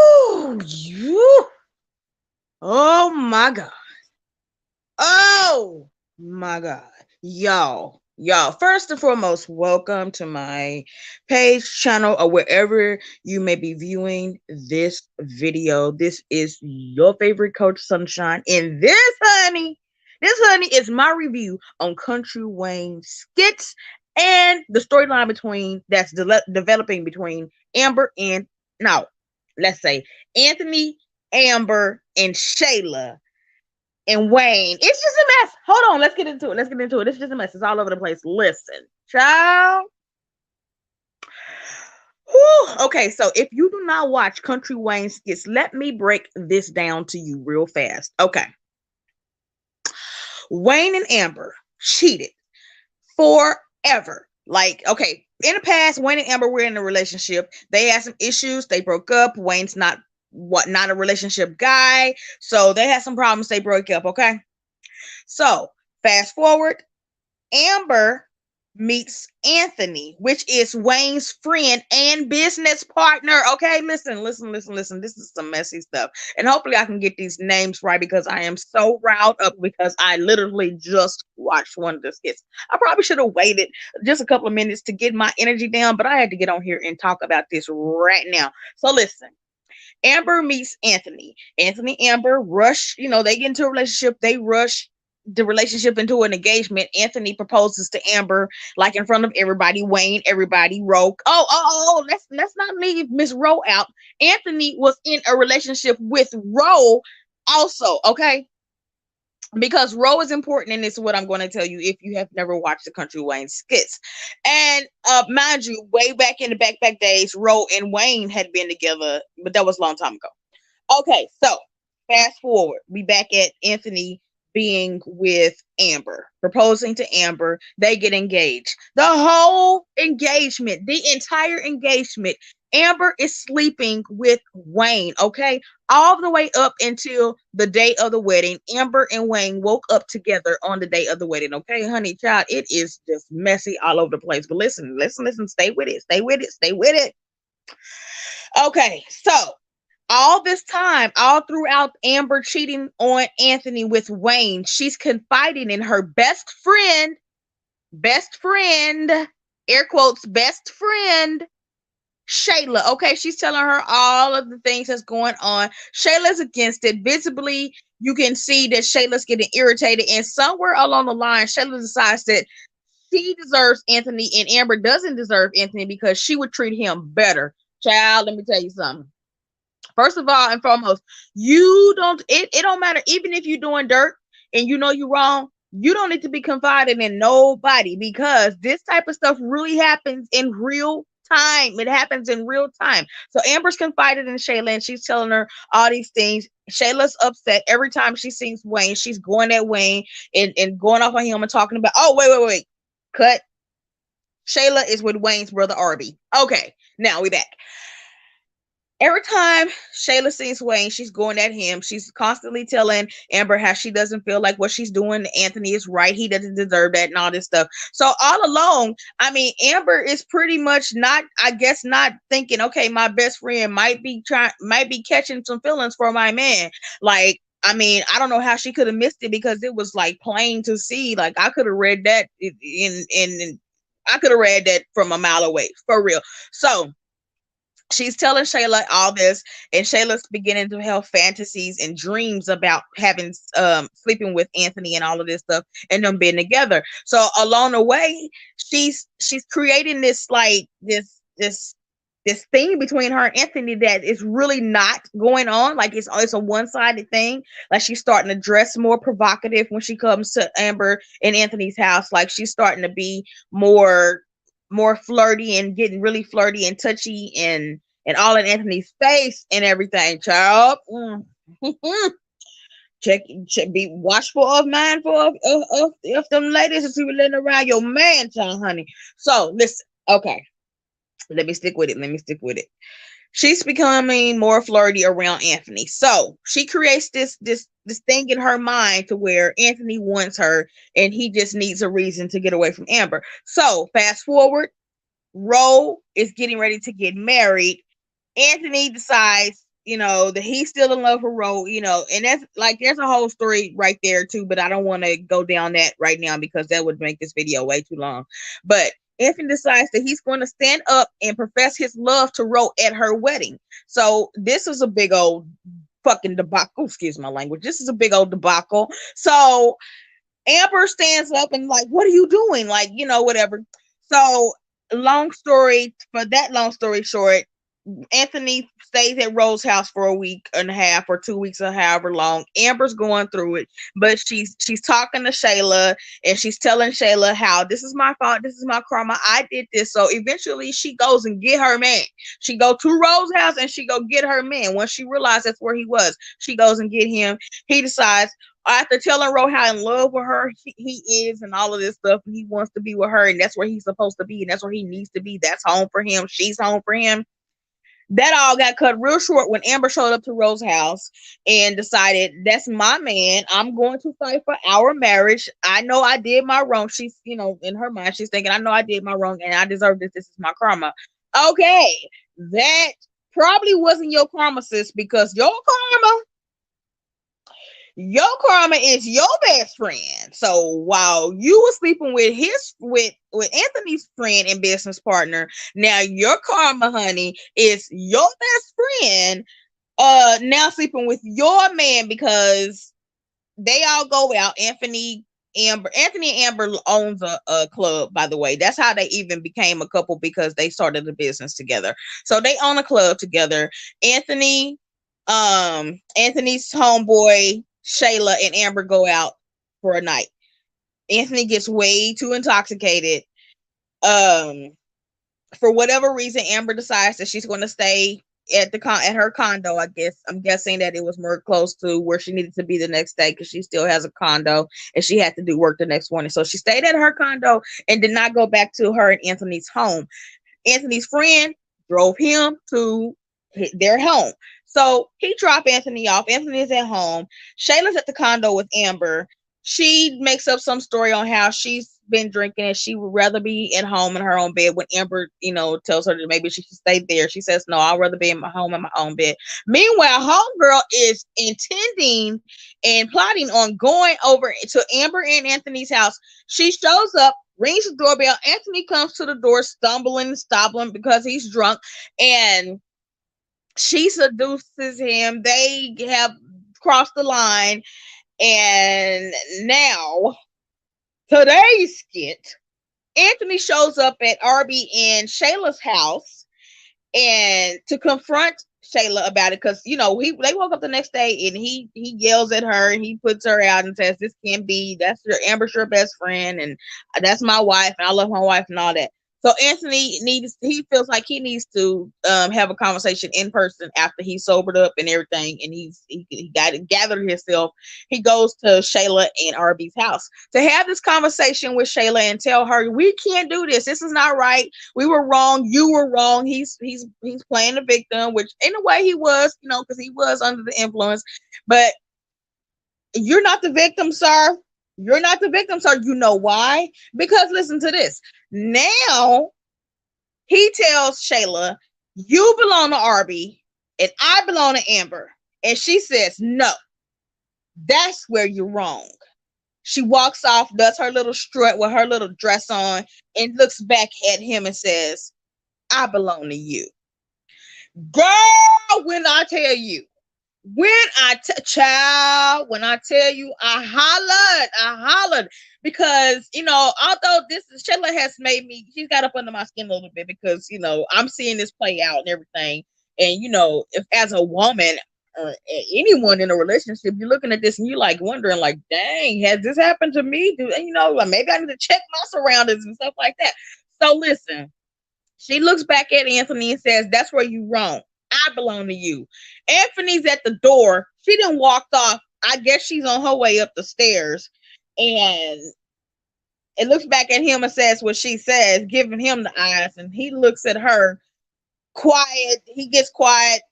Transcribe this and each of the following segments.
Oh, you. Oh my God. Oh my God. Y'all, first and foremost, welcome to my page, channel, or wherever you may be viewing this video. This is your favorite coach, Sunshine. And this honey is my review on Country Wayne skits and the storyline between that's developing between Amber and, no, let's say Anthony, Amber, and Shayla and Wayne. It's just a mess. Hold on, let's get into it. It's just a mess. It's all over the place. Listen, child. Whew. Okay, so if you do not watch Country Wayne skits, let me break this down to you real fast. Okay. Wayne and Amber cheated forever. Like, okay, in the past, Wayne and Amber were in a relationship. They had some issues. They broke up. Wayne's not a relationship guy. So they had some problems. They broke up. Okay. So fast forward, Amber meets Anthony, which is Wayne's friend and business partner. Okay, listen. This is some messy stuff. And hopefully I can get these names right because I am so riled up because I literally just watched one of the skits. I probably should have waited just a couple of minutes to get my energy down, but I had to get on here and talk about this right now. So listen. Amber meets Anthony. Anthony, Amber rush, they get into a relationship. They rush the relationship into an engagement. Anthony proposes to Amber, like in front of everybody, Wayne, everybody, Roe. Let's not leave Miss Roe out. Anthony was in a relationship with Roe also, okay? Because Roe is important, and this is what I'm going to tell you if you have never watched the Country Wayne skits. And mind you, way back in the back days, Roe and Wayne had been together, but that was a long time ago. Okay, so fast forward, we back at Anthony being with Amber, proposing to Amber. They get engaged. The whole engagement, the entire engagement, Amber is sleeping with Wayne, okay? All the way up until the day of the wedding. Amber and Wayne woke up together on the day of the wedding, okay, honey child? It is just messy all over the place. But listen, stay with it. Okay, so all this time, all throughout Amber cheating on Anthony with Wayne, she's confiding in her best friend, air quotes, best friend, Shayla. Okay, she's telling her all of the things that's going on. Shayla's against it. Visibly, you can see that Shayla's getting irritated, and somewhere along the line, Shayla decides that she deserves Anthony and Amber doesn't deserve Anthony because she would treat him better. Child, let me tell you something. First of all and foremost, it don't matter. Even if you're doing dirt and you know you're wrong, you don't need to be confiding in nobody because this type of stuff really happens in real time. It happens in real time. So Amber's confided in Shayla and she's telling her all these things. Shayla's upset every time she sees Wayne. She's going at Wayne and going off on him and talking about, oh, wait. Cut. Shayla is with Wayne's brother Arby. Okay, now we back. Every time Shayla sees Wayne, she's going at him. She's constantly telling Amber how she doesn't feel like what she's doing to Anthony is right. He doesn't deserve that and all this stuff. So all along, I mean, Amber is pretty much not thinking, okay, my best friend might be catching some feelings for my man. Like, I mean, I don't know how she could have missed it because it was like plain to see. Like I could have read that I could have read that from a mile away, for real. So she's telling Shayla all this, and Shayla's beginning to have fantasies and dreams about having sleeping with Anthony and all of this stuff and them being together. So along the way, she's creating this like this thing between her and Anthony that is really not going on. Like it's a one-sided thing. Like she's starting to dress more provocative when she comes to Amber and Anthony's house. Like she's starting to be more flirty and getting really flirty and touchy and all in Anthony's face and everything, child. check, be watchful of mindful of them ladies as you were letting around your man, child, honey. So listen, okay. Let me stick with it. She's becoming more flirty around Anthony. So she creates this thing in her mind to where Anthony wants her and he just needs a reason to get away from Amber. So fast forward, Roe is getting ready to get married. Anthony decides, that he's still in love with Ro, and that's like there's a whole story right there too, but I don't want to go down that right now because that would make this video way too long. But Anthony decides that he's going to stand up and profess his love to Ro at her wedding. So this is a big old fucking debacle. Excuse my language. This is a big old debacle. So Amber stands up and like, what are you doing? Like, whatever. So long story short, Anthony stays at Rose's house for a week and a half or 2 weeks or however long. Amber's going through it, but she's talking to Shayla and she's telling Shayla how this is my fault, this is my karma, I did this. So eventually she goes and get her man. She go to Rose's house and she go get her man. Once she realized that's where he was, she goes and get him. He decides after telling Ro how in love with her he is and all of this stuff, and he wants to be with her, and that's where he's supposed to be, and that's where he needs to be. That's home for him. She's home for him. That all got cut real short when Amber showed up to Rose's house and decided, that's my man. I'm going to fight for our marriage. I know I did my wrong. She's, in her mind, she's thinking, I know I did my wrong and I deserve this. This is my karma. Okay, that probably wasn't your karma, sis, because your karma is your best friend. So while you were sleeping with Anthony's friend and business partner, now your karma, honey, is your best friend now sleeping with your man, because they all go out. Anthony and Amber owns a club, by the way. That's how they even became a couple, because they started a business together. So they own a club together. Anthony's homeboy Shayla and Amber go out for a night. Anthony gets way too intoxicated. For whatever reason, Amber decides that she's going to stay at her condo. I guess I'm guessing that it was more close to where she needed to be the next day, because she still has a condo and she had to do work the next morning. So she stayed at her condo and did not go back to her and Anthony's home. Anthony's friend drove him to their home. So he dropped Anthony off. Anthony is at home. Shayla's at the condo with Amber. She makes up some story on how she's been drinking and she would rather be at home in her own bed, when Amber, tells her that maybe she should stay there. She says, no, I'd rather be in my home in my own bed. Meanwhile, homegirl is intending and plotting on going over to Amber and Anthony's house. She shows up, rings the doorbell. Anthony comes to the door, stumbling and stopping because he's drunk, and she seduces him. They have crossed the line, and now today's skit, Anthony shows up at Arby and Shayla's house and to confront Shayla about it, because they woke up the next day and he yells at her and he puts her out and says, this can't be, that's Amber's your best friend and that's my wife and I love my wife and all that. So Anthony he feels like he needs to have a conversation in person after he's sobered up and everything, and he got to gather himself. He goes to Shayla and Arby's house to have this conversation with Shayla and tell her, we can't do this. This is not right. We were wrong. You were wrong. He's playing the victim, which in a way he was, because he was under the influence. But you're not the victim, sir. You're not the victim, sir. You know why? Because listen to this. Now he tells Shayla, you belong to Arby and I belong to Amber. And she says, no, that's where you're wrong. She walks off, does her little strut with her little dress on, and looks back at him and says, I belong to you. Girl, when I tell you, when I tell you, I hollered because, although Shayla has made me, she's got up under my skin a little bit because, I'm seeing this play out and everything. And, if as a woman or anyone in a relationship, you're looking at this and you're like wondering like, dang, has this happened to me? Like maybe I need to check my surroundings and stuff like that. So listen, she looks back at Anthony and says, that's where you wrong. I belong to you. Anthony's at the door. She done walked off. I guess she's on her way up the stairs. And it looks back at him and says what she says, giving him the eyes. And he looks at her quiet. He gets quiet.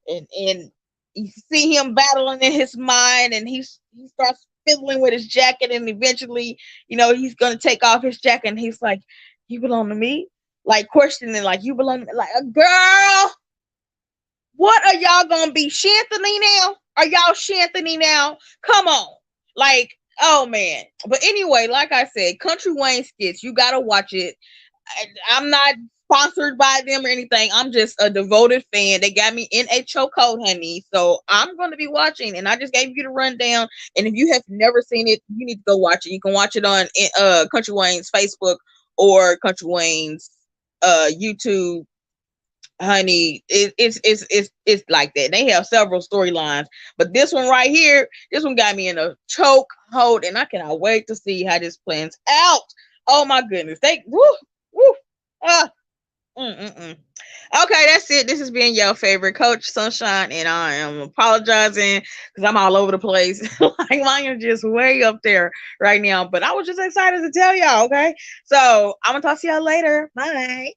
And you see him battling in his mind. And he starts fiddling with his jacket. And eventually, he's going to take off his jacket. And he's like, you belong to me? Like questioning, like, you belong to me? Like, a girl. What are y'all gonna be, Shanthony now? Are y'all Shanthony now? Come on, like, oh man. But anyway, like I said, Country Wayne skits, you gotta watch it. I'm not sponsored by them or anything. I'm just a devoted fan. They got me in a chokehold, honey. So I'm going to be watching, and I just gave you the rundown. And if you have never seen it, you need to go watch it. You can watch it on Country Wayne's Facebook or Country Wayne's YouTube. Honey, it's like that. They have several storylines, but this one right here, this one got me in a choke hold, and I cannot wait to see how this plans out. Oh my goodness, they woo woo. Uh, Okay, that's it. This has been your favorite coach, Sunshine, and I am apologizing because I'm all over the place. Like mine is just way up there right now, but I was just excited to tell y'all. Okay, so I'm gonna talk to y'all later. Bye.